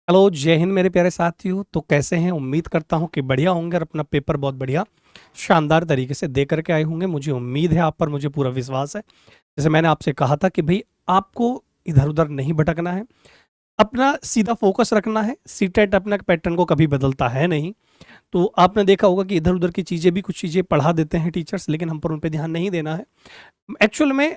Hello, जय हिंद मेरे प्यारे साथियों। तो कैसे हैं? उम्मीद करता हूं कि बढ़िया होंगे और अपना पेपर बहुत बढ़िया शानदार तरीके से दे करके आए होंगे। मुझे उम्मीद है आप पर, मुझे पूरा विश्वास है। जैसे मैंने आपसे कहा था कि भाई आपको इधर उधर नहीं भटकना है, अपना सीधा फोकस रखना है। सीटेट अपना पैटर्न को कभी बदलता है नहीं। तो आपने देखा होगा कि इधर उधर की चीज़ें भी, कुछ चीज़ें पढ़ा देते हैं टीचर्स, लेकिन हम पर उन पर ध्यान नहीं देना है। एक्चुअल में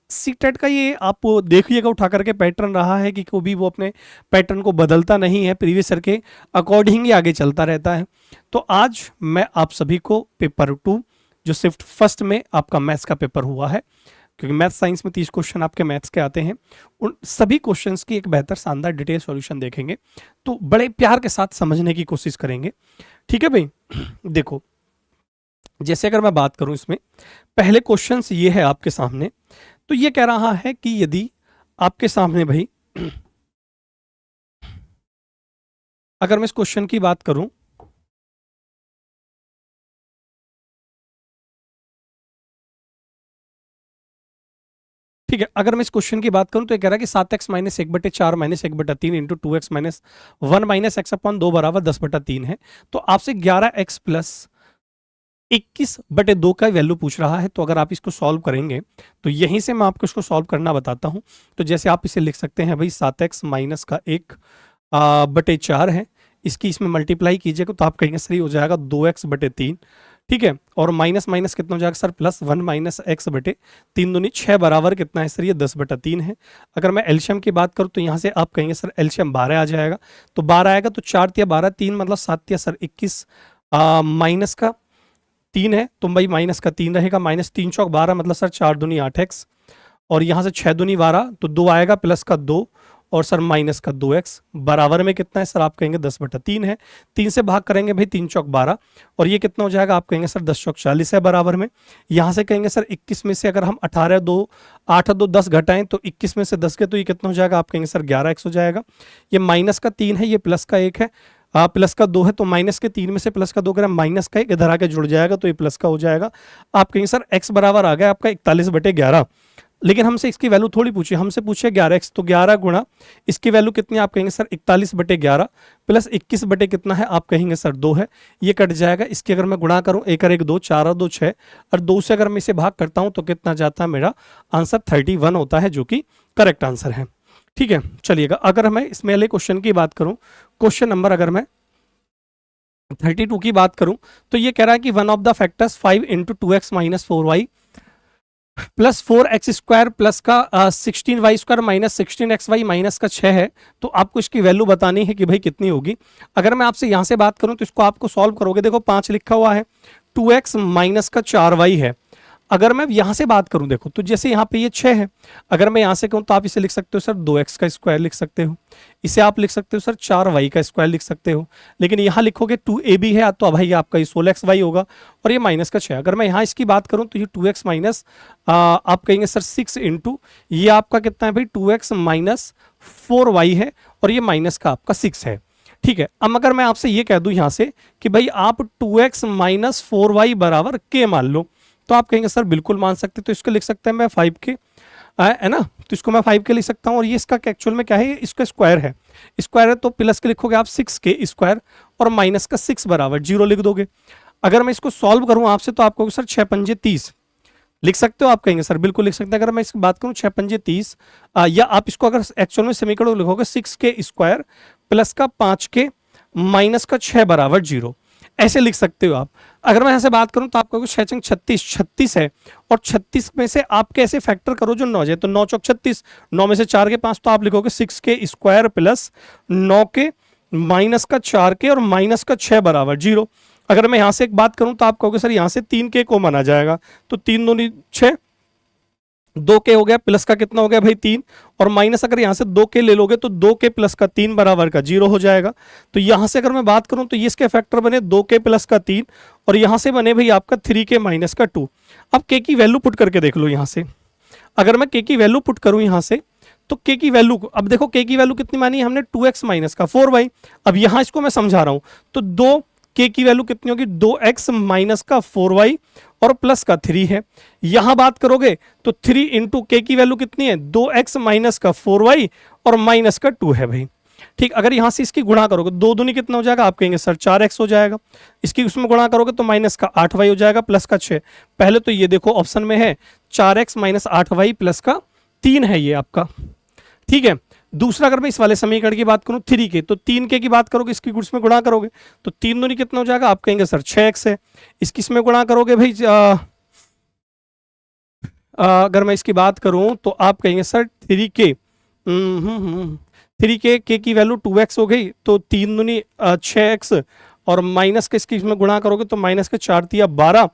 सीटेट का ये आप देखिएगा उठा करके पैटर्न रहा है कि कभी वो अपने पैटर्न को बदलता नहीं है, प्रीवियस ईयर के अकॉर्डिंग ही आगे चलता रहता है। तो आज मैं आप सभी को पेपर 2 जो शिफ्ट फर्स्ट में आपका मैथ्स का पेपर हुआ है, क्योंकि मैथ्स साइंस में 30 क्वेश्चन आपके मैथ्स के आते हैं, उन सभी क्वेश्चंस की एक बेहतर शानदार डिटेल सॉल्यूशन देखेंगे। तो बड़े प्यार के साथ समझने की कोशिश करेंगे। ठीक है भाई। देखो, जैसे अगर मैं बात करूं इसमें, पहले क्वेश्चंस ये है आपके सामने। तो ये कह रहा है कि यदि आपके सामने भाई अगर मैं इस क्वेश्चन की बात करूं, ठीक है, अगर मैं इस क्वेश्चन की बात करूं तो ये कह रहा है कि 7x minus 1/4 minus 1/3 into 2x minus 1 minus x upon 2 बराबर 10/3 है। तो आपसे 11x प्लस 21/2 का वैल्यू पूछ रहा है। तो अगर आप इसको सॉल्व करेंगे तो यहीं से मैं आपको इसको सॉल्व करना बताता हूं। तो जैसे आप इसे लिख सकते हैं भाई, 7x माइनस का 1/4 है, इसकी इसमें मल्टीप्लाई कीजिएगा तो आप कहेंगे सर ये हो जाएगा 2x/3। ठीक है, और माइनस माइनस कितना हो जाएगा सर, प्लस 1 माइनस x/3 दूनी 6 बराबर कितना है सर, ये 10/3 है। अगर मैं एलशियम की बात करूं तो यहाँ से आप कहेंगे सर एलशियम 12 आ जाएगा। तो 12 आएगा तो 4 या 12 3 मतलब 7 या सर 21, माइनस का 3 है तो भाई माइनस का 3 रहेगा, माइनस 3 चौक 12 मतलब सर 4 दूनी 8x, और यहाँ से 6 दूनी 12 तो 2 आएगा, प्लस का 2 और सर माइनस का 2x बराबर में कितना है सर, आप कहेंगे 10/3 है। 3 से भाग करेंगे भाई, 3 चौक 12 और ये कितना हो जाएगा, आप कहेंगे सर 10 चौक 40 है बराबर में। यहाँ से कहेंगे सर 21 में से अगर हम 18 2 8 2 10 घटाएं तो 21 में से 10 के तो ये कितना हो जाएगा, आप कहेंगे सर 11x हो जाएगा। ये माइनस का 3 है, ये प्लस का 1 है, प्लस का 2 है, तो माइनस के 3 में से प्लस का 2 करें, माइनस का 1 इधर आके जुड़ जाएगा तो ये प्लस का हो जाएगा। आप कहेंगे सर x बराबर आ गया आपका 41/11। लेकिन हमसे इसकी वैल्यू थोड़ी पूछी, हमसे पूछे 11x, तो 11 गुणा इसकी वैल्यू कितनी, आप कहेंगे सर 41/11 प्लस 21 बटे कितना है, आप कहेंगे सर 2 है। ये कट जाएगा, इसकी अगर मैं गुणा करूं 1 और 1 2, 4 और 2 6, और 2 से अगर मैं इसे भाग करता हूं तो कितना जाता है, मेरा आंसर 31 होता है, जो कि करेक्ट आंसर है। ठीक है, चलिएगा अगर मैं इसमें वाले क्वेश्चन की बात करूं, क्वेश्चन नंबर अगर मैं 32 की बात करूं, तो ये कह रहा है कि one of the factors 5 into 2x minus 4y plus 4x square plus का 16y square minus 16xy minus का 6 है। तो आपको इसकी वैल्यू बतानी है कि भाई कितनी होगी। अगर मैं आपसे यहां से बात करूं तो इसको आपको सॉल्व करोगे, देखो 5 लिखा हुआ है, 2x माइनस का 4y है। अगर मैं यहां से बात करूं, देखो तो जैसे यहाँ पे ये 6 है, अगर मैं यहां से कहूं तो आप इसे लिख सकते हो सर 2x का स्क्वायर लिख सकते हो, इसे आप लिख सकते हो सर 4y का स्क्वायर लिख सकते हो। लेकिन यहाँ लिखोगे 2ab है तो भाई आपका ये 16xy होगा, और ये माइनस का 6। अगर मैं यहाँ इसकी बात करूं तो ये 2x माइनस आप कहेंगे सर 6 इंटू ये आपका कितना है भाई 2x माइनस 4y है, और ये माइनस का आपका 6 है। ठीक है, अब अगर मैं आपसे ये कह दूं यहाँ से कि भाई आप 2x माइनस 4y बराबर k मान लो, तो आप कहेंगे सर बिल्कुल मान सकते, तो इसको लिख सकते हैं मैं 5k, है ना, तो इसको मैं 5k लिख सकता हूँ। और ये इसका एक्चुअल में क्या है, इसका स्क्वायर है, स्क्वायर है तो प्लस के लिखोगे आप 6k स्क्वायर और माइनस का 6 बराबर 0 लिख दोगे। अगर मैं इसको सॉल्व करूँ आपसे तो आप कहोगे सर 6 पंजे 30 लिख सकते हो, आप कहेंगे सर बिल्कुल लिख सकते हैं। अगर मैं इसकी बात करूँ 6 पंजे 30, या आप इसको अगर एक्चुअल में समीकरण लिखोगे 6k स्क्वायर प्लस का 5k माइनस का 6 बराबर 0, ऐसे लिख सकते हो आप। अगर मैं यहाँ से बात करूं तो आप कहोगे 6 छंग 36, 36 है, और 36 में से आप कैसे फैक्टर करो जो 9 जाए, तो 9 चौक 36, 9 में से 4 के 5, तो आप लिखोगे 6k square plus 9k minus का 4k और माइनस का 6 बराबर 0। अगर मैं यहाँ से एक बात करूं तो आप कहोगे सर यहाँ से 3k को माना जाएगा, तो 3 दूनी 6, 2k हो गया, प्लस का कितना हो गया भाई 3, और माइनस अगर यहाँ से 2k ले लोगे तो 2k प्लस का 3 बराबर का 0 हो जाएगा। तो यहाँ से अगर मैं बात करूँ तो ये इसके फैक्टर बने 2k प्लस का 3, और यहाँ से बने भाई आपका 3k माइनस का 2। अब k की वैल्यू पुट करके देख लो यहाँ से, अगर मैं k की वैल्यू पुट करूँ यहाँ से तो k की वैल्यू, अब देखो k की वैल्यू कितनी मानी है हमने, 2x माइनस का 4y। अब यहाँ इसको मैं समझा रहा हूँ, तो 2k की वैल्यू कितनी होगी, 2x माइनस का 4y और प्लस का 3 है। यहां बात करोगे तो 3 इंटू के की वैल्यू कितनी है, 2x माइनस का 4y और माइनस का 2 है भाई। ठीक, अगर यहाँ से इसकी गुणा करोगे, दो दूनी कितना हो जाएगा, आप कहेंगे सर 4x हो जाएगा। इसकी उसमें गुणा करोगे तो माइनस का 8y हो जाएगा प्लस का 6। पहले तो ये देखो ऑप्शन में है 4x माइनस 8y प्लस का 3 है ये आपका। ठीक है, दूसरा अगर मैं इस वाले समीकरण की बात करूं 3k, तो 3k की बात करोगे, इसकी इसमें गुणा करोगे तो 3 दूनी कितना हो जाएगा, आप कहेंगे सर 6x है। इसकी इसमें गुणा करोगे भाई अगर मैं इसकी बात करूं तो आप कहेंगे सर 3k 3k के की वैल्यू 2x हो गई, तो 3 दूनी 6x और माइनस के इसकी इसमें गुणा करोगे तो माइनस के 4 तिया 12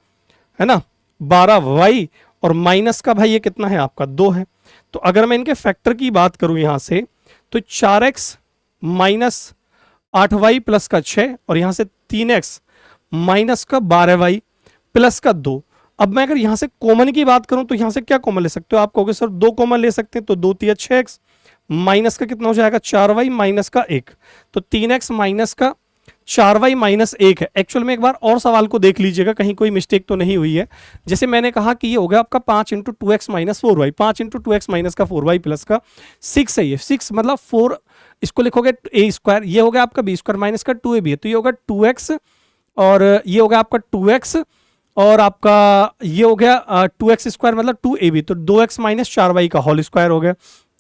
है ना, 12y और माइनस का भाई ये कितना है आपका 2 है। तो अगर मैं इनके फैक्टर की बात करूं यहां से तो 4x माइनस 8y प्लस का 6 और यहां से 3x माइनस का 12y प्लस का 2। अब मैं अगर यहां से कॉमन की बात करूं तो यहां से क्या कॉमन ले सकते हो, आप कहोगे सर 2 कॉमन ले सकते हैं, तो 2 तिया 6x माइनस का कितना हो जाएगा 4y माइनस का 1, तो 3x माइनस का 4y माइनस 1 है। एक्चुअल में एक बार और सवाल को देख लीजिएगा, कहीं कोई मिस्टेक तो नहीं हुई है। जैसे मैंने कहा कि ये हो गया आपका 5 into 2x minus 4y, 5 into 2x minus का 4y प्लस का 6 है ये, 6 मतलब 4, इसको लिखोगे a स्क्वायर, ये हो गया आपका b स्क्वायर माइनस का 2ab है, तो ये होगा 2x और ये हो गया आपका 2x और आपका ये हो गया 2x स्क्वायर मतलब 2ab, तो 2x माइनस 4y का होल स्क्वायर हो गया।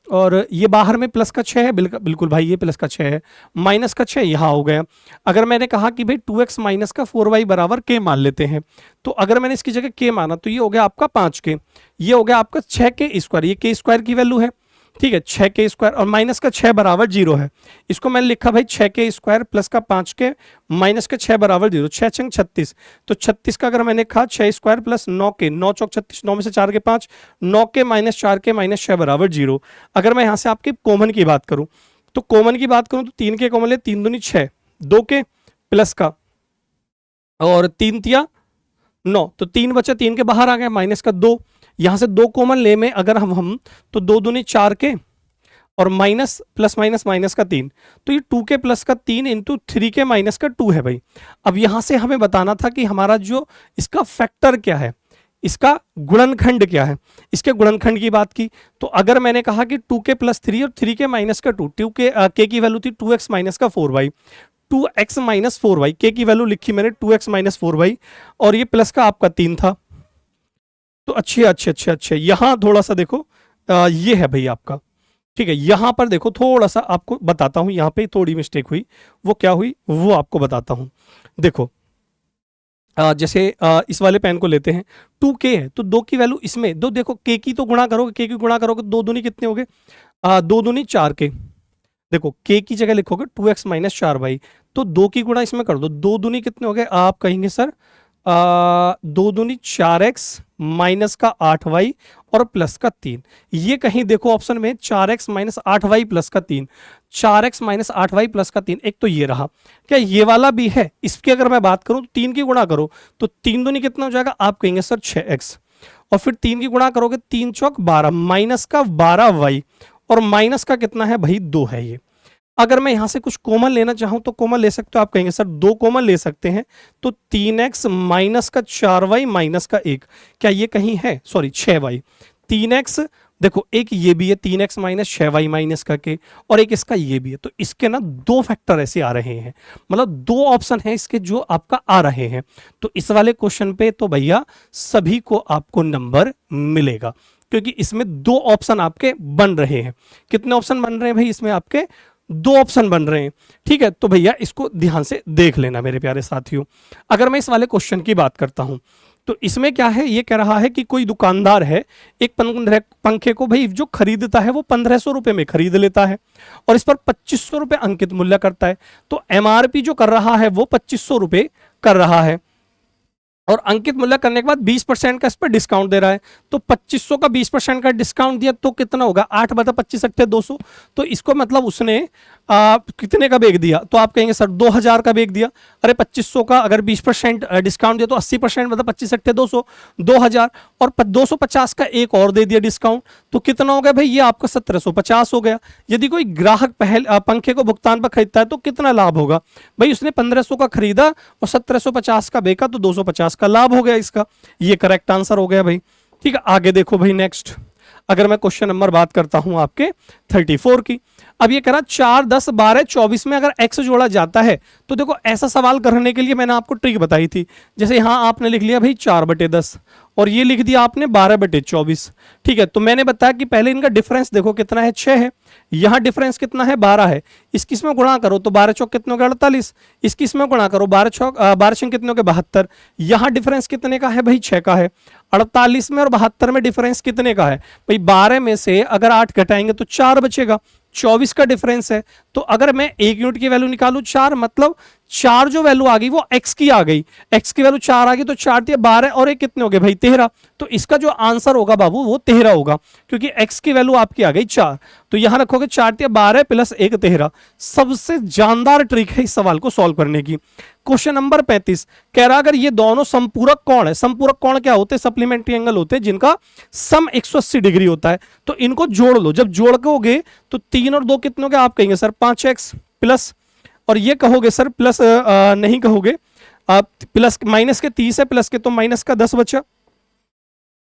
और ये बाहर में प्लस का 6 है, बिल्कुल भाई ये प्लस का 6 है, माइनस का 6 यहाँ हो गया। अगर मैंने कहा कि भाई 2x माइनस का 4y बराबर k मान लेते हैं, तो अगर मैंने इसकी जगह k माना तो ये हो गया आपका 5k, ये हो गया आपका 6k स्क्वायर, ये k स्क्वायर की वैल्यू है। ठीक है, 6k स्क्वायर और माइनस का 6 बराबर 0 है, इसको मैंने लिखा भाई 6k स्क्वायर प्लस का 5k माइनस का 6 बराबर 0, 6 छंग 36, तो 36 का अगर मैंने कहा 6 स्क्वायर प्लस 9k, 9 चौक 36, 9 में से 4 के 5, 9k माइनस 4k माइनस 6 बराबर 0। अगर मैं यहाँ से आपके कॉमन की बात करूँ तो कॉमन की बात करूँ तो 3k कॉमन ले, 3 दूनी 6, 2k प्लस का और 3 तिया 9, तो 3 बचा, 3 के बाहर आ गया माइनस का 2, यहां से 2 कॉमन ले में अगर हम तो 2 दूनी 4k और माइनस प्लस माइनस माइनस का 3, तो ये 2k प्लस का 3 इंटू 3k माइनस का 2 है भाई। अब यहां से हमें बताना था कि हमारा जो इसका फैक्टर क्या है, इसका गुणनखंड क्या है। इसके गुणनखंड की बात की तो अगर मैंने कहा कि 2k प्लस 3 और 3k माइनस का 2, k की वैल्यू थी 2x माइनस का 4y, 2x minus 4y, k की वैल्यू लिखी मैंने 2x माइनस 4y और ये प्लस का आपका 3 था। तो अच्छे यहां थोड़ा सा देखो ये है भाई आपका। ठीक है, यहां पर देखो थोड़ा सा आपको बताता हूं, यहां पे थोड़ी मिस्टेक हुई, वो क्या हुई वो आपको बताता हूं। देखो जैसे इस वाले पेन को लेते हैं, 2k है तो 2 की वैल्यू इसमें दो, देखो k की तो गुणा करोगे, k की गुणा करोगे 2 दूनी कितने हो गए, 2 दूनी 4k, देखो k की जगह लिखोगे 2x माइनस 4y, तो 2 की गुणा इसमें कर दो, 2 दूनी कितने हो गए, आप कहेंगे सर 2 दूनी 4x माइनस का 8y और प्लस का 3, ये कहीं देखो ऑप्शन में 4x माइनस 8y प्लस का 3, 4x माइनस 8y प्लस का 3, एक तो ये रहा, क्या ये वाला भी है। इसकी अगर मैं बात करूं तो 3 की गुणा करो तो 3 दूनी कितना हो जाएगा, आप कहेंगे सर 6x और फिर 3 की गुणा करोगे 3 चौक 12 माइनस का 12y और माइनस का कितना है भाई 2 है ये। अगर मैं यहां से कुछ कॉमन लेना चाहूं तो कॉमन ले सकते हो, आप कहेंगे सर 2 कॉमन ले सकते हैं, तो 3x माइनस का 4y माइनस का 1, क्या ये कहीं है, सॉरी 6y, 3x देखो एक ये भी है 3x माइनस 6y माइनस का के और एक इसका ये भी है, तो इसके ना 2 फैक्टर ऐसे आ रहे हैं, मतलब 2 ऑप्शन है इसके जो आपका आ रहे हैं। तो इस वाले क्वेश्चन पे तो भैया सभी को आपको नंबर मिलेगा, क्योंकि इसमें 2 ऑप्शन आपके बन रहे हैं। कितने ऑप्शन बन रहे हैं भाई, इसमें आपके 2 ऑप्शन बन रहे हैं। ठीक है, तो भैया इसको ध्यान से देख लेना मेरे प्यारे साथियों। अगर मैं इस वाले क्वेश्चन की बात करता हूं तो इसमें क्या है, ये कह रहा है कि कोई दुकानदार है एक पंखे को भाई जो खरीदता है वो 1500 रुपए में खरीद लेता है और इस पर 2500 रुपए अंकित मूल्य करता है, तो एमआरपी जो कर रहा है वो 2500 रुपए कर रहा है और अंकित मूल्य करने के बाद 20% का इस पर डिस्काउंट दे रहा है, तो 2500 का 20% का डिस्काउंट दिया तो कितना होगा, 8 बटा 25 × 200, तो इसको मतलब उसने कितने का बेग दिया, तो आप कहेंगे सर 2000 का बेग दिया। अरे 2500 का अगर 20% डिस्काउंट दिया तो 80% मतलब 25 × 200 2000 और 250 का एक और दे दिया डिस्काउंट, तो कितना हो गया भाई, ये आपका 1750 हो गया। यदि कोई ग्राहक पंखे को भुगतान पर खरीदता है तो कितना लाभ होगा भाई, उसने 1500 का खरीदा और 1750 का बेचा तो 250 का लाभ हो गया इसका, ये करेक्ट आंसर हो गया भाई। ठीक है, आगे देखो भाई नेक्स्ट, अगर मैं क्वेश्चन नंबर बात करता हूं आपके 34 की, अब ये कह रहा 4, 10, 12, 24 में अगर x जोड़ा जाता है तो देखो ऐसा सवाल करने के लिए मैंने आपको ट्रिक बताई थी। जैसे यहाँ आपने लिख लिया भाई 4/10 और ये लिख दिया आपने 12/24। ठीक है, तो मैंने बताया कि पहले इनका डिफरेंस देखो कितना है, 6 है। यहाँ डिफरेंस कितना है, 12 है। इसकी इसमें गुणा करो तो 12 चौक कितने हो गए, 48। इसकी इसमें गुणा करो 12 चौक 12 छंग कितने हो गए, 72। यहाँ डिफरेंस कितने का है भाई, 6 का है। 48 में और 72 में डिफरेंस कितने का है भाई, 12 में से अगर 8 घटाएंगे तो 4 बचेगा। 24 का डिफरेंस है, तो अगर मैं 1 यूनिट की वैल्यू निकालू 4, मतलब 4 जो वैल्यू आ गई वो x की आ गई, x की वैल्यू 4 आ गई, तो 4 दिया 12 और एक कितने हो गए भाई, 13। तो इसका जो आंसर होगा बाबू वो 13 होगा, क्योंकि x की वैल्यू आपकी आ गई 4। तो यहां रखोगे 4 दिया 12 प्लस 1 13। सबसे जानदार ट्रिक है इस सवाल को सॉल्व करने की। क्वेश्चन नंबर 35 कह रहा अगर ये दोनों समपूरक कोण है, समपूरक कोण क्या होते हैं, सप्लीमेंट्री एंगल होते हैं जिनका सम 180 डिग्री होता है, तो इनको जोड़ लो। जब जोड़ोगे तो 3 और 2 कितने हो गए, आप कहेंगे सर 5x प्लस, और ये कहोगे सर प्लस नहीं कहोगे, प्लस माइनस के 30 है, प्लस के तो माइनस का 10 बचा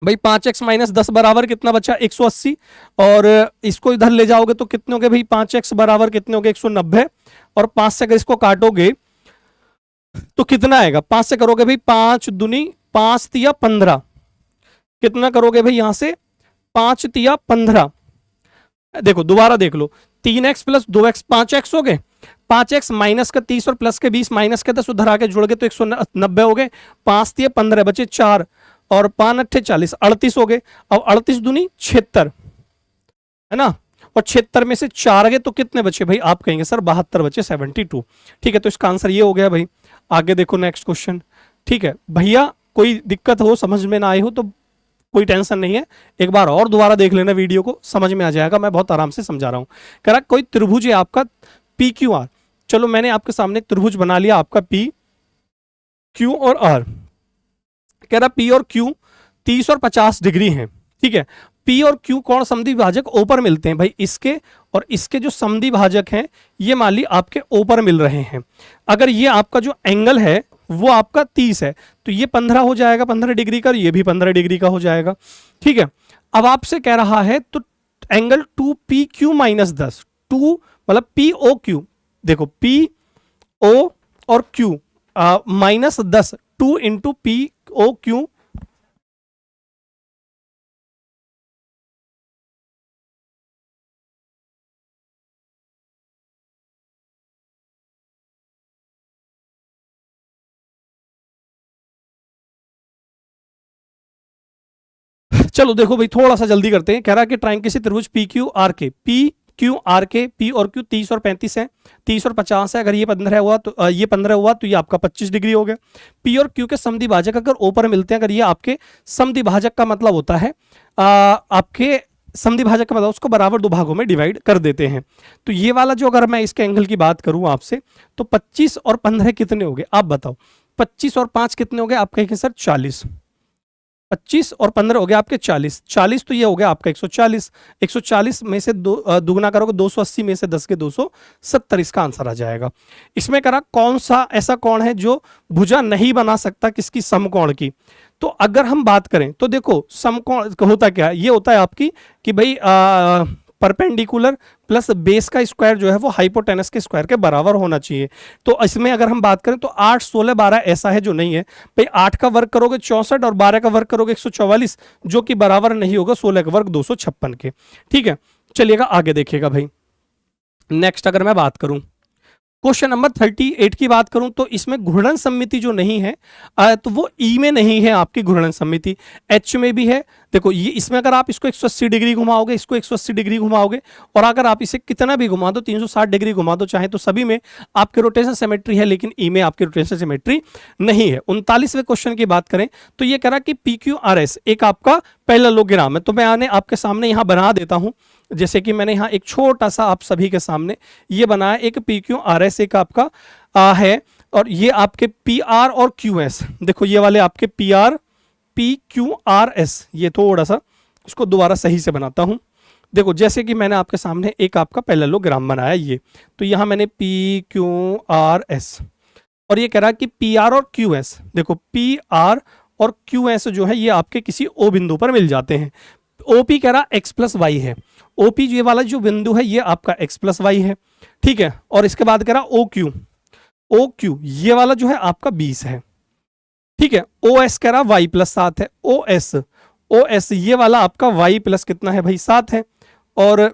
भाई। 5x माइनस 10 बराबर कितना बचा, 180। और इसको इधर ले जाओगे तो कितने हो गए भाई, 5x बराबर कितने हो गए, 190। और 5 से अगर इसको काटोगे तो कितना आएगा, 5 से करोगे भाई 5 दूनी 5 तिया 15, कितना करोगे भाई यहां से 5 तिया 15। देखो दोबारा देख लो, 3x प्लस 2x 5x हो गए, 5x माइनस का 30 और प्लस के 20 माइनस के 10 उधर आके जुड़ गए तो 190 हो गए। 5 तिया 15 बचे 4 और 5 अट्ठे 40, 38 हो गए। अब 38 दूनी 76 है ना, और 76 में से 4 गए तो कितने बचे भाई, आप कहेंगे सर 72 बचे, 72। ठीक है, तो इसका आंसर ये हो गया भाई। आगे देखो नेक्स्ट क्वेश्चन। ठीक है भैया, कोई दिक्कत हो, समझ में ना आई हो तो कोई टेंशन नहीं है, एक बार और दोबारा देख लेना वीडियो को, समझ में आ जाएगा, मैं बहुत आराम से समझा रहा हूं। कह रहा कोई त्रिभुज है आपका पी क्यू आर। चलो मैंने आपके सामने त्रिभुज बना लिया आपका पी क्यू और आर। कह रहा पी और क्यू 30 और 50 डिग्री हैं। ठीक है, पी और क्यू कौन समद्वि भाजक ऊपर मिलते हैं भाई, इसके और इसके जो समद्वि भाजक हैं ये मान ली आपके ऊपर मिल रहे हैं। अगर ये आपका जो एंगल है वो आपका 30 है तो ये 15 हो जाएगा, 15 डिग्री का, और ये भी 15 डिग्री का हो जाएगा। ठीक है, अब आपसे कह रहा है तो एंगल 2PQ माइनस 10, 2 मतलब POQ, देखो PO और Q माइनस 10, 2 इंटू POQ चलो देखो भाई थोड़ा सा जल्दी करते हैं। कह रहा है कि ट्रायंगल किसी त्रिभुज पी क्यू आर के, पी क्यू आर के, पी और क्यू 30 और 35 है, 30 और 50 है। अगर ये 15 हुआ तो ये 15 हुआ तो ये आपका 25 डिग्री हो गया। पी और क्यू के समद्वि भाजक अगर ऊपर मिलते हैं, अगर ये आपके समद्वि भाजक का मतलब होता है आपके समद्वि भाजक का मतलब उसको बराबर दो भागों में डिवाइड कर देते हैं। तो ये वाला जो अगर मैं इसके एंगल की बात करूं आपसे तो 25 और 15 कितने हो गए, आप बताओ। 25 और 5 कितने हो गए, आप कहेंगे सर 40। 25 और 15 हो गया आपके 40, 40 तो ये हो गया आपका 140, 140 में से दुगना करोगे 280 में से 10 के 270, इसका आंसर आ जाएगा। इसमें करा कौन सा ऐसा कोण है जो भुजा नहीं बना सकता किसकी, समकोण की। तो अगर हम बात करें तो देखो समकोण होता क्या है, ये होता है आपकी कि भाई परपेंडिकुलर प्लस बेस का स्क्वायर जो है वो हाइपोटेनस के स्क्वायर के बराबर होना चाहिए। तो इसमें अगर हम बात करें तो 8 16 12 ऐसा है जो नहीं है भाई। 8 का वर्ग करोगे 64 और 12 का वर्ग करोगे 144, जो कि बराबर नहीं होगा 16 का वर्ग 256 के। ठीक है, चलिएगा आगे देखिएगा भाई। नेक्स्ट अगर मैं बात करूं क्वेश्चन नंबर 38 की बात करूं तो इसमें घूर्णन सममिति जो नहीं है तो वो ई में नहीं है आपकी घूर्णन सममिति, एच में भी है। देखो ये इसमें अगर आप इसको 180 डिग्री घुमाओगे, इसको 180 डिग्री घुमाओगे, और अगर आप इसे कितना भी घुमा दो 360 डिग्री घुमा दो चाहे, तो सभी में आपके रोटेशन सिमेट्री है, लेकिन ई में आपकी रोटेशन सिमेट्री नहीं है। 39वें क्वेश्चन की बात करें तो ये कह रहा कि PQRS एक आपका पैरेललोग्राम है। तो मैं आपके सामने यहाँ बना देता हूँ, जैसे कि मैंने यहाँ एक छोटा सा आप सभी के सामने ये बनाया, एक PQRS एक आपका है, और ये आपके PR और QS। देखो ये वाले आपके PR PQRS, ये थोड़ा सा इसको दोबारा सही से बनाता हूं। देखो जैसे कि मैंने आपके सामने एक आपका पैरेललोग्राम बनाया ये, तो यहां मैंने PQRS, और ये कह रहा है कि PR और QS, देखो PR और QS जो है ये आपके किसी O बिंदु पर मिल जाते हैं। ओपी कह रहा एक्स प्लस वाई है, ओपी ये वाला जो बिंदु है ये आपका एक्स प्लस वाई है, ठीक है। और इसके बाद कह रहा ओ क्यू, ओ क्यू ये वाला जो है आपका 20 है, ठीक है। ओ एस कह रहा वाई प्लस 7 है, ओ एस, ओ एस ये वाला आपका वाई प्लस कितना है भाई 7 है, और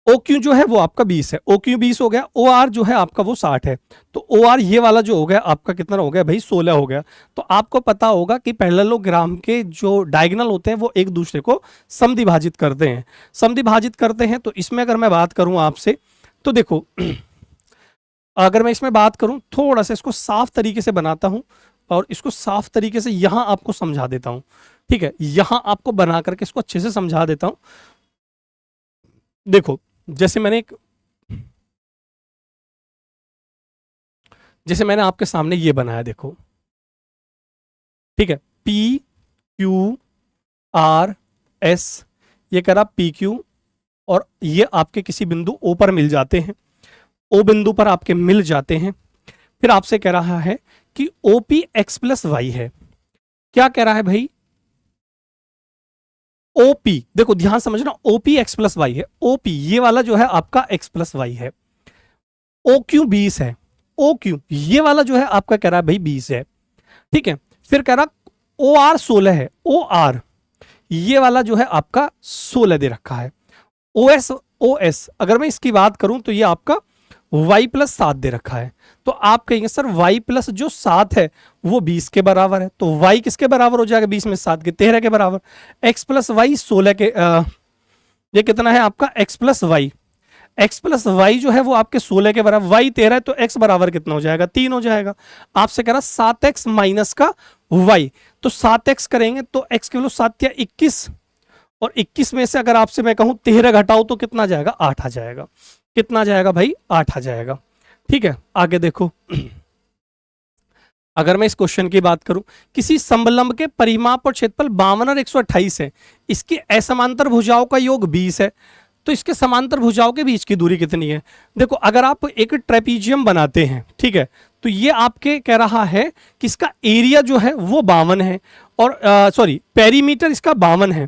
ओ क्यू जो है वो आपका 20 है, ओ क्यू 20 हो गया, ओ आर जो है आपका वो 60 है, तो ओ आर ये वाला जो हो गया आपका कितना हो गया भाई 16 हो गया। तो आपको पता होगा कि पैरेललोग्राम के जो डायगोनल होते हैं वो एक दूसरे को समद्विभाजित करते हैं, समद्विभाजित करते हैं। तो इसमें अगर मैं बात करूं आपसे तो देखो अगर मैं इसमें बात करूं, थोड़ा सा इसको साफ तरीके से बनाता हूं और इसको साफ तरीके से यहां आपको समझा देता हूं, ठीक है। यहां आपको बना करके इसको अच्छे से समझा देता हूं। देखो जैसे मैंने आपके सामने ये बनाया, देखो ठीक है, पी क्यू आर एस, ये करा पी क्यू, और ये आपके किसी बिंदु ओ पर मिल जाते हैं, ओ बिंदु पर आपके मिल जाते हैं। फिर आपसे कह रहा है कि ओपी एक्स प्लस वाई है, क्या कह रहा है भाई ओपी, देखो ध्यान समझना, ओपी एक्स प्लस वाई है, ओपी ये वाला जो है आपका एक्स प्लस वाई है, ओ क्यू 20 है, ओ क्यू ये वाला जो है आपका कह रहा है भाई 20 है, ठीक है। फिर कह रहा ओ आर 16 है, ओ आर ये वाला जो है आपका 16 दे रखा है, ओ एस अगर मैं इसकी बात करूं तो ये आपका y प्लस 7 दे रखा है। तो आप कहेंगे सर y प्लस जो 7 है वो 20 के बराबर है, तो y किसके बराबर हो जाएगा 20 में 7 के 13 के बराबर, x प्लस वाई 16 के ये कितना है आपका x plus y, x plus y जो है वो आपके 16 के बराबर, y 13 है तो x बराबर कितना हो जाएगा 3 हो जाएगा। आपसे कह रहा 7x माइनस का y, तो 7x करेंगे तो x के वैल्यू 7 या 21, और 21 में से अगर आपसे मैं कहूं 13 घटाओ तो कितना जाएगा 8 आ जाएगा, कितना जाएगा भाई 8 आ जाएगा, ठीक है। आगे देखो अगर मैं इस क्वेश्चन की बात करूं, किसी समलंब के परिमाप और क्षेत्रफल 52 और 128 है, इसकी असमांतर भुजाओं का योग 20 है, तो इसके समांतर भुजाओं के बीच की दूरी कितनी है। देखो अगर आप एक ट्रेपीजियम बनाते हैं, ठीक है, तो ये आपके कह रहा है कि इसका एरिया जो है वो 52 है, और सॉरी पेरीमीटर इसका 52 है,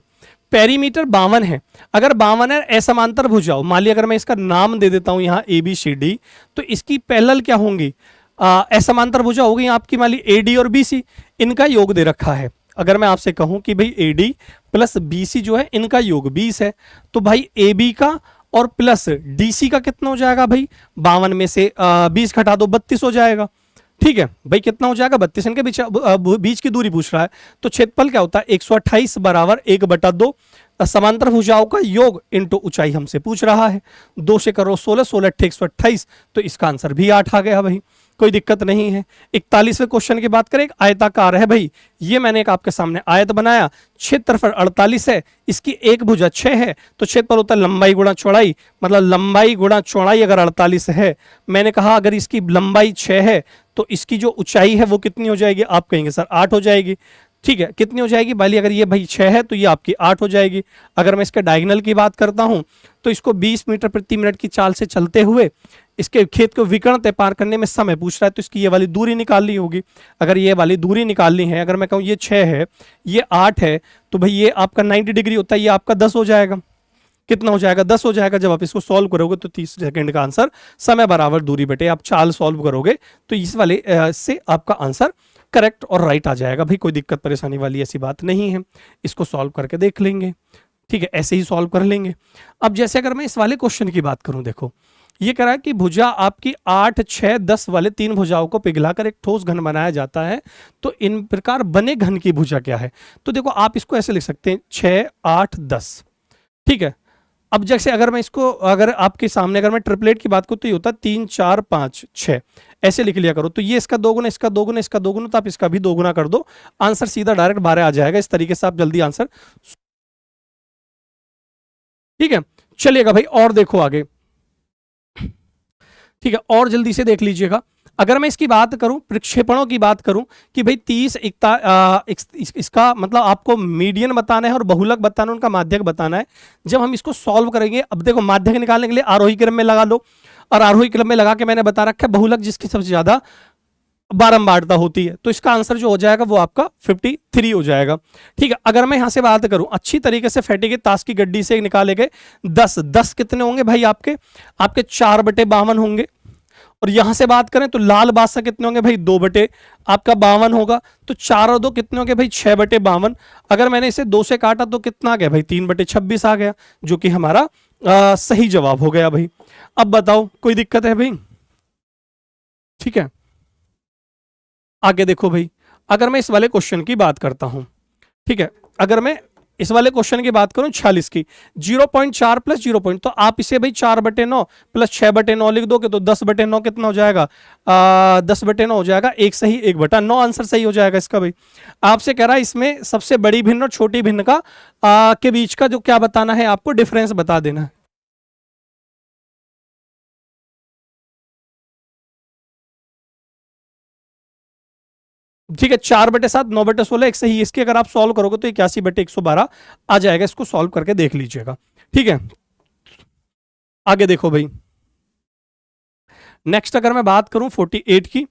पेरीमीटर 52 है। अगर 52 है असमांतर भुजाओं, मान लिया अगर मैं इसका नाम दे देता हूं यहां ए बी सी डी, तो इसकी पैरेलल क्या होंगी असमांतर भुजा हो गई आपकी, मान ली ए डी और बी सी, इनका योग दे रखा है। अगर मैं आपसे कहूं कि भाई a d plus b c जो है इनका योग 20 है, तो भाई ए बी का और प्लस डी सी का कितना हो जाएगा भाई 52 में से 20 घटा दो 32 हो जाएगा, ठीक है भाई कितना हो जाएगा 32, इनके बीच की दूरी पूछ रहा है। तो क्षेत्रफल क्या होता है 128 बराबर 1/2, समांतर भुजाओं का योग इंटू ऊंचाई हमसे पूछ रहा है, 2 से करो 16, 16 अट्ठे 128, तो इसका आंसर भी 8 आ गया भाई, कोई दिक्कत नहीं है। 41वें क्वेश्चन की बात करें, एक आयताकार है भाई, ये मैंने एक आपके सामने आयत बनाया, क्षेत्रफल 48 है, इसकी एक भुजा 6 है, तो क्षेत्रफल होता है लंबाई गुणा चौड़ाई, मतलब लंबाई गुणा चौड़ाई अगर 48 है, मैंने कहा अगर इसकी लंबाई 6 है तो इसकी जो ऊंचाई है वो कितनी हो जाएगी, आप कहेंगे सर 8 हो जाएगी, ठीक है कितनी हो जाएगी भाई, अगर ये भाई 6 है तो ये आपकी 8 हो जाएगी। अगर मैं इसके डायगोनल की बात करता हूं तो इसको 20 मीटर प्रति मिनट की चाल से चलते हुए इसके खेत को विकर्ण तय पार करने में समय पूछ रहा है, तो इसकी ये वाली दूरी निकालनी होगी। अगर ये वाली दूरी निकालनी है, अगर मैं कहूँ ये 6 है ये 8 है, तो भाई ये आपका 90 डिग्री होता है, ये आपका 10 हो जाएगा, कितना हो जाएगा 10 हो जाएगा। जब आप इसको सॉल्व करोगे तो 30 सेकंड का आंसर समय बराबर दूरी बेटे, आप चाल सॉल्व करोगे तो इस वाले से आपका आंसर करेक्ट और राइट आ जाएगा भाई, कोई दिक्कत परेशानी वाली ऐसी बात नहीं है, इसको सॉल्व करके देख लेंगे, ठीक है ऐसे ही सॉल्व कर लेंगे। अब जैसे अगर मैं इस वाले क्वेश्चन की बात करूं, देखो ये कह रहा है कि भुजा आपकी 8, 6, 10 वाले 3 भुजाओं को पिघलाकर एक ठोस घन बनाया जाता है, तो इन प्रकार बने घन की भुजा क्या है। तो देखो आप इसको ऐसे लिख सकते हैं 6, 8, 10, ठीक है। अब जैसे अगर मैं इसको अगर आपके सामने अगर मैं ट्रिपलेट की बात करूं तो ये होता है 3, 4, 5, 6, ऐसे लिख लिया करो, तो ये इसका 2 गुना, इसका 2 गुना, इसका 2 गुना, तो आप इसका भी 2 गुना कर दो, आंसर सीधा डायरेक्ट 12 आ जाएगा। इस तरीके से आप जल्दी आंसर, ठीक है चलिएगा भाई और देखो आगे, ठीक है और जल्दी से देख लीजिएगा। अगर मैं इसकी बात करूं प्रक्षेपणों की बात करूं कि भाई 30 इसका मतलब आपको मीडियन बताना है और बहुलक बताना है, उनका माध्यक बताना है। जब हम इसको सॉल्व करेंगे, अब देखो माध्यक निकालने के लिए आरोही क्रम में लगा लो, और आरोही क्रम में लगा के मैंने बता रखा है बहुलक जिसकी सबसे ज्यादा बारंबारता होती है। तो इसका आंसर जो हो जाएगा वो आपका 53 हो जाएगा। ठीक है, अगर मैं यहां से बात करूं अच्छी तरीके से फेंटे के ताश की गड्डी से निकाले गए 10 कितने होंगे भाई आपके 4/52 होंगे। और यहां से बात करें तो लाल बादशाह कितने होंगे भाई 2/52 होगा। तो 4 और 2 कितने होंगे भाई 6/52। अगर मैंने इसे 2 से काटा तो कितना आ गया भाई 3/26 आ गया, जो कि हमारा सही जवाब हो गया भाई। अब बताओ कोई दिक्कत है भाई? ठीक है, आगे देखो भाई, अगर मैं इस वाले क्वेश्चन की बात करता हूं, ठीक है, अगर मैं इस वाले क्वेश्चन की बात करूं 46 की 0.4 प्लस 0. तो आप इसे भाई 4/9 प्लस 6/9 लिख दोगे तो 10/9 कितना हो जाएगा 10/9 हो जाएगा। एक सही 1/9 आंसर सही हो जाएगा इसका भाई। आपसे कह रहा है इसमें सबसे बड़ी भिन्न और छोटी भिन्न का के बीच का जो क्या बताना है आपको डिफरेंस बता देना है। ठीक है, 4/7 9/16 एक सही। इसकी अगर आप सॉल्व करोगे तो 81/112 आ जाएगा। इसको सॉल्व करके देख लीजिएगा। ठीक है, आगे देखो भाई, नेक्स्ट अगर मैं बात करूं 48 की,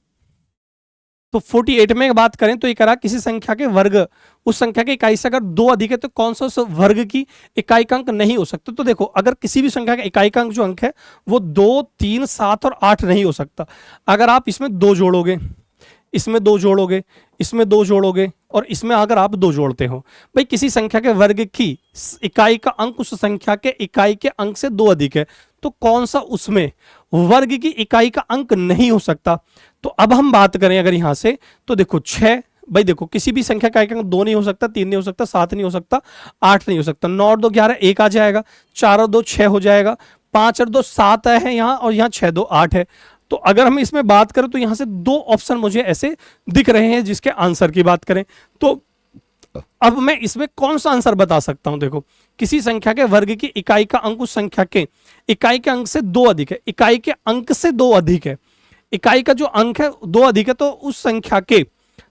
तो 48 में बात करें तो ये करा किसी संख्या के वर्ग उस संख्या की इकाई से अगर 2 अधिक है तो कौन सा उस वर्ग की इकाई का अंक नहीं हो सकता। तो देखो अगर किसी भी संख्या का इकाई का अंक जो अंक है वो 2, 3, 7 और 8 नहीं हो सकता। अगर आप इसमें 2 जोड़ोगे, इसमें 2 जोड़ोगे, इसमें 2 जोड़ोगे और इसमें अगर आप 2 जोड़ते हो, भाई किसी संख्या के वर्ग की इकाई का अंक उस संख्या के इकाई के अंक से 2 अधिक है, तो कौन सा उसमें वर्ग की इकाई का अंक नहीं हो सकता। तो अब हम बात करें अगर यहां से तो देखो 6, भाई देखो किसी भी संख्या का अंक 2 नहीं हो सकता, 3 नहीं हो सकता, 7 नहीं हो सकता, 8 नहीं हो सकता। 9 और 2 11 1 आ जाएगा, 4 और 2 6 हो जाएगा, 5 और 2 7 है यहाँ, और यहाँ 6 2 8 है। तो अगर हम इसमें बात करें तो यहां से 2 ऑप्शन मुझे ऐसे दिख रहे हैं जिसके आंसर की बात करें तो अब मैं इसमें कौन सा आंसर बता सकता हूं। देखो किसी संख्या के वर्ग की इकाई का अंक उस संख्या के इकाई के अंक से 2 अधिक है, इकाई के अंक से 2 अधिक है, इकाई का जो अंक है 2 अधिक है, तो उस संख्या के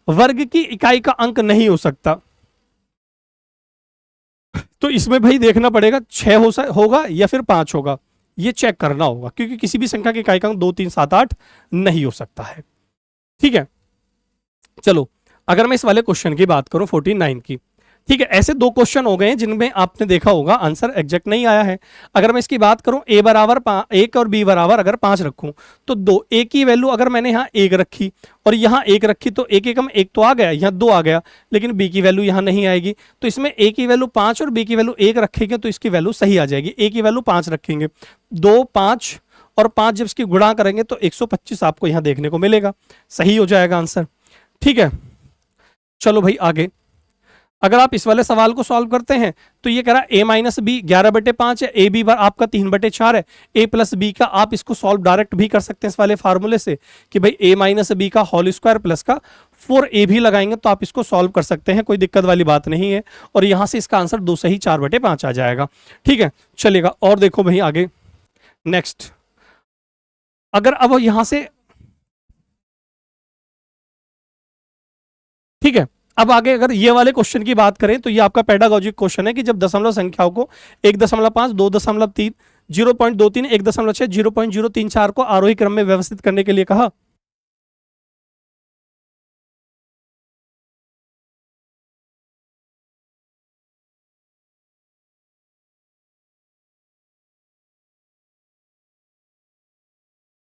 वर्ग की इकाई का अंक नहीं हो सकता। तो इसमें भाई देखना पड़ेगा 6 होगा या फिर 5 होगा, ये चेक करना होगा, क्योंकि किसी भी संख्या की इकाई का अंक 2, 3, 7, 8 नहीं हो सकता है। ठीक है, चलो अगर मैं इस वाले क्वेश्चन की बात करूं 49 की, ठीक है, ऐसे 2 क्वेश्चन हो गए हैं जिनमें आपने देखा होगा आंसर एग्जैक्ट नहीं आया है। अगर मैं इसकी बात करूं a बराबर 1 और b बराबर अगर 5 रखूं तो 2 a की वैल्यू अगर मैंने यहां 1 रखी और यहां 1 रखी तो 1 एकम 1 तो आ गया, यहां 2 आ गया, लेकिन b की वैल्यू यहां नहीं आएगी। तो इसमें a की वैल्यू 5 और b की वैल्यू 1 रखेंगे तो इसकी वैल्यू सही आ जाएगी। a की वैल्यू 5 रखेंगे, 2 5 और 5 जब इसकी गुणा करेंगे तो 125 आपको यहां देखने को मिलेगा, सही हो जाएगा आंसर। ठीक है, चलो भाई आगे, अगर आप इस वाले सवाल को सॉल्व करते हैं तो ये कह रहा है a माइनस बी 11/5 है, ए बी बार आपका 3/4 है, a प्लस बी का आप इसको सॉल्व डायरेक्ट भी कर सकते हैं इस वाले फार्मूले से कि भाई a माइनस बी का होल स्क्वायर प्लस का 4a भी लगाएंगे तो आप इसको सॉल्व कर सकते हैं, कोई दिक्कत वाली बात नहीं है। और यहां से इसका आंसर 2 सही 4/5 आ जाएगा। ठीक है, चलेगा। और देखो भाई आगे नेक्स्ट, अगर अब यहां से, ठीक है, अब आगे अगर ये वाले क्वेश्चन की बात करें तो ये आपका पेडागोजिक क्वेश्चन है कि जब दशमलव संख्याओं को 1.5, 2.3, 0.23, 1.6, 0.034 को आरोही क्रम में व्यवस्थित करने के लिए कहा।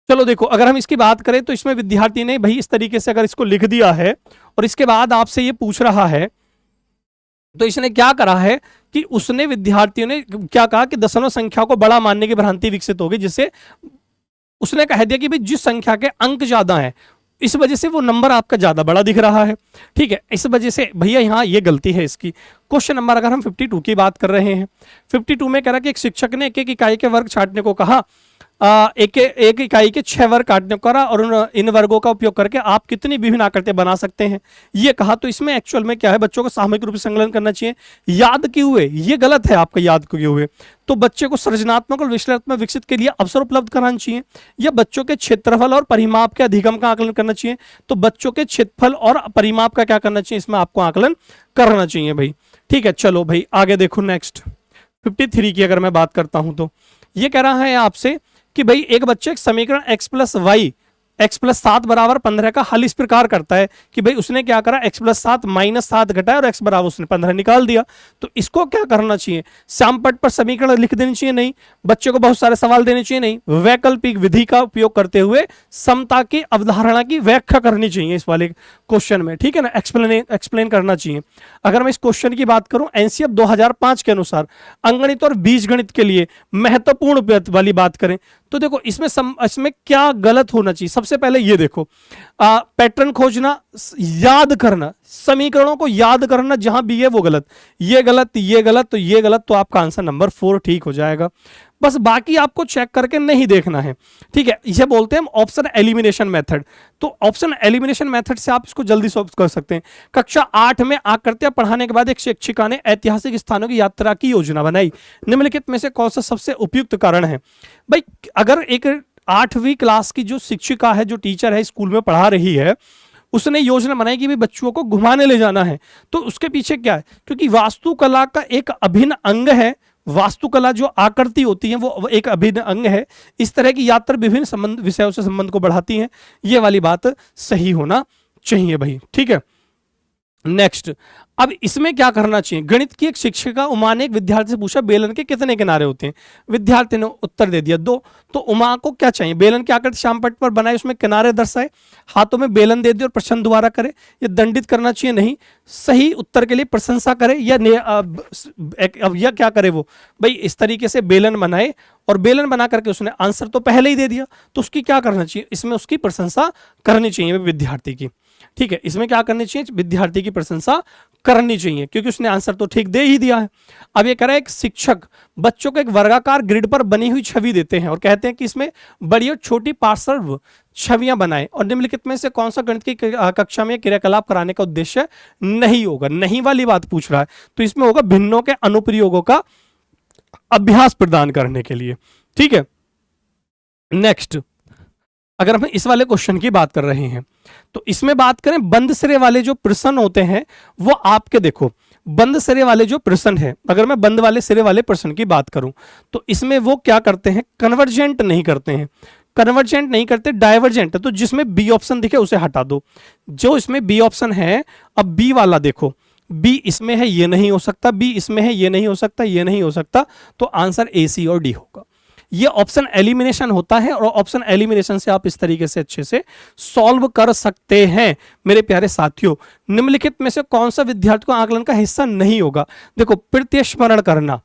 चलो देखो अगर हम इसकी बात करें तो इसमें विद्यार्थी ने भाई इस तरीके से अगर इसको लिख दिया है और इसके बाद आपसे ये पूछ रहा है तो इसने क्या करा है कि उसने विद्यार्थियों ने क्या कहा कि दशमलव संख्या को बड़ा मानने की भ्रांति विकसित होगी, जिससे उसने कह दिया कि भाई जिस संख्या के अंक ज्यादा है इस वजह से वो नंबर आपका ज्यादा बड़ा दिख रहा है। ठीक है, इस वजह से भैया यहाँ ये गलती है इसकी। क्वेश्चन नंबर अगर हम 52 की बात कर रहे हैं, 52 में कह रहा कि एक शिक्षक ने एक एक इकाई के वर्ग छांटने को कहा, एक इकाई के 6 वर्ग काटने को करा और इन वर्गों का उपयोग करके आप कितनी विभिन्न आकृतियां बना सकते हैं ये कहा। तो इसमें एक्चुअल में क्या है, बच्चों को सामूहिक रूप से संकलन करना चाहिए, याद किए हुए ये गलत है आपका, याद किए हुए। तो बच्चे को सृजनात्मक और विश्लेषणात्मक विकसित के लिए अवसर उपलब्ध कराना चाहिए, या बच्चों के क्षेत्रफल और परिमाप के अधिगम का आकलन करना चाहिए। तो बच्चों के क्षेत्रफल और परिमाप का क्या करना चाहिए, इसमें आपको आकलन करना चाहिए भाई। ठीक है, चलो भाई आगे देखो नेक्स्ट 53 की अगर मैं बात करता हूं तो ये कह रहा है आपसे कि भाई एक बच्चे एक समीकरण x plus y x plus 7 बराबर 15 का हल इस प्रकार करता है कि भाई उसने क्या करा, x प्लस 7 माइनस 7 घटाया और x बराबर उसने 15 निकाल दिया। तो इसको क्या करना चाहिए, श्यामपट्ट पर समीकरण लिख देनी चाहिए, नहीं, बच्चों को बहुत सारे सवाल देने चाहिए, नहीं, वैकल्पिक विधि का उपयोग करते हुए समता की अवधारणा की व्याख्या करनी चाहिए इस वाले क्वेश्चन में, ठीक है ना, एक्सप्लेन करना चाहिए। अगर मैं इस क्वेश्चन की बात करूं एनसीएफ 2005 के अनुसार अंकगणित और बीजगणित के लिए महत्वपूर्ण वाली बात करें तो देखो इसमें क्या गलत होना चाहिए। सबसे पहले ये देखो, पैटर्न खोजना, याद करना, समीकरणों को याद करना, जहां भी है वो गलत, ये गलत, ये गलत, तो ये गलत, तो आपका आंसर नंबर 4 ठीक हो जाएगा। बस बाकी आपको चेक करके नहीं देखना है, ठीक है। इसे बोलते हैं हम ऑप्शन एलिमिनेशन मेथड। तो ऑप्शन एलिमिनेशन मेथड से आप इसको जल्दी सॉल्व कर सकते हैं। कक्षा 8 में आकृतियां पढ़ाने के बाद एक शिक्षिका ने ऐतिहासिक स्थानों की यात्रा की योजना बनाई, निम्नलिखित में से कौन सा सबसे उपयुक्त कारण है। भाई अगर एक 8वीं क्लास की जो शिक्षिका है, जो टीचर है, स्कूल में पढ़ा रही है, उसने योजना बनाई कि भी बच्चों को घुमाने ले जाना है, तो उसके पीछे क्या है, क्योंकि वास्तुकला का एक अभिन्न अंग है, वास्तुकला जो आकृति होती है वो एक अभिन्न अंग है। इस तरह की यात्रा विभिन्न विषयों से संबंध को बढ़ाती है, ये वाली बात सही होना चाहिए भाई, ठीक है। नेक्स्ट, अब इसमें क्या करना चाहिए, गणित की एक शिक्षिका उमा ने एक विद्यार्थी से पूछा बेलन के कितने किनारे होते हैं। विद्यार्थी ने उत्तर दे दिया 2। तो उमा को क्या चाहिए, बेलन की आकृति श्यामपट्ट पर बनाए, उसमें किनारे दर्शाए, हाथों में बेलन दे दिए और प्रश्न दोबारा करे। ये दंडित करना चाहिए, नहीं, सही उत्तर के लिए प्रशंसा करे या अब यह क्या करे, वो भाई इस तरीके से बेलन बनाए और बेलन बना करके उसने आंसर तो पहले ही दे दिया, तो उसकी क्या करना चाहिए, इसमें उसकी प्रशंसा करनी चाहिए विद्यार्थी की, ठीक है। इसमें क्या करनी चाहिए, विद्यार्थी की प्रशंसा करनी चाहिए क्योंकि उसने आंसर तो ठीक दे ही दिया है। अब ये कह रहा है एक शिक्षक बच्चों को एक वर्गाकार ग्रिड पर बनी हुई छवि देते हैं और कहते हैं कि इसमें बड़ी और छोटी पार्श्व छवियां बनाएं और निम्नलिखित में से कौन सा गणित की कक्षा में क्रियाकलाप कराने का उद्देश्य नहीं होगा। नहीं वाली बात पूछ रहा है, तो इसमें होगा भिन्नों के अनुप्रयोगों का अभ्यास प्रदान करने के लिए, ठीक है। नेक्स्ट, अगर हम इस वाले क्वेश्चन की बात कर रहे हैं तो इसमें बात करें बंद सिरे वाले जो प्रश्न होते हैं वो आपके, देखो बंद सिरे वाले जो प्रश्न है, अगर मैं बंद वाले सिरे वाले प्रश्न की बात करूं तो इसमें वो क्या करते हैं, कन्वर्जेंट नहीं करते हैं, कन्वर्जेंट नहीं करते, डाइवर्जेंट। तो जिसमें बी ऑप्शन दिखे उसे हटा दो, जो इसमें बी ऑप्शन है, अब बी वाला देखो, बी इसमें है ये नहीं हो सकता, बी इसमें है ये नहीं हो सकता, ये नहीं हो सकता, तो आंसर ए, सी और डी होगा। ये ऑप्शन एलिमिनेशन होता है और ऑप्शन एलिमिनेशन से आप इस तरीके से अच्छे से सॉल्व कर सकते हैं। मेरे प्यारे साथियों, निम्नलिखित में से कौन सा विद्यार्थी को आकलन का हिस्सा नहीं होगा। देखो, प्रत्यस्मरण करना,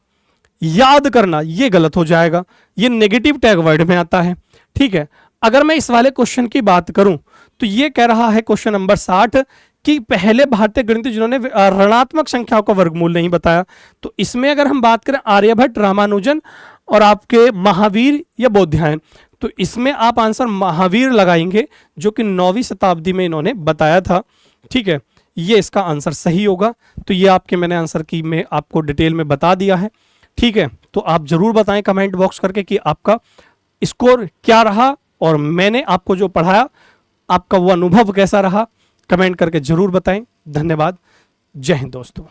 याद करना, ये गलत हो जाएगा, ये नेगेटिव टैग वर्ड में आता है, ठीक है। अगर मैं इस वाले क्वेश्चन की बात करूं तो ये कह रहा है क्वेश्चन नंबर 60 कि पहले भारतीय गणितज्ञ जिन्होंने ऋणात्मक संख्याओं का वर्गमूल नहीं बताया। तो इसमें अगर हम बात करें आर्यभट्ट, रामानुजन और आपके महावीर या बोधायन, तो इसमें आप आंसर महावीर लगाएंगे जो कि 9वीं शताब्दी में इन्होंने बताया था, ठीक है। ये इसका आंसर सही होगा। तो ये आपके मैंने आंसर की में आपको डिटेल में बता दिया है, ठीक है। तो आप जरूर बताएं कमेंट बॉक्स करके कि आपका स्कोर क्या रहा और मैंने आपको जो पढ़ाया आपका वो अनुभव कैसा रहा, कमेंट करके जरूर बताएं। धन्यवाद, जय हिंद दोस्तों।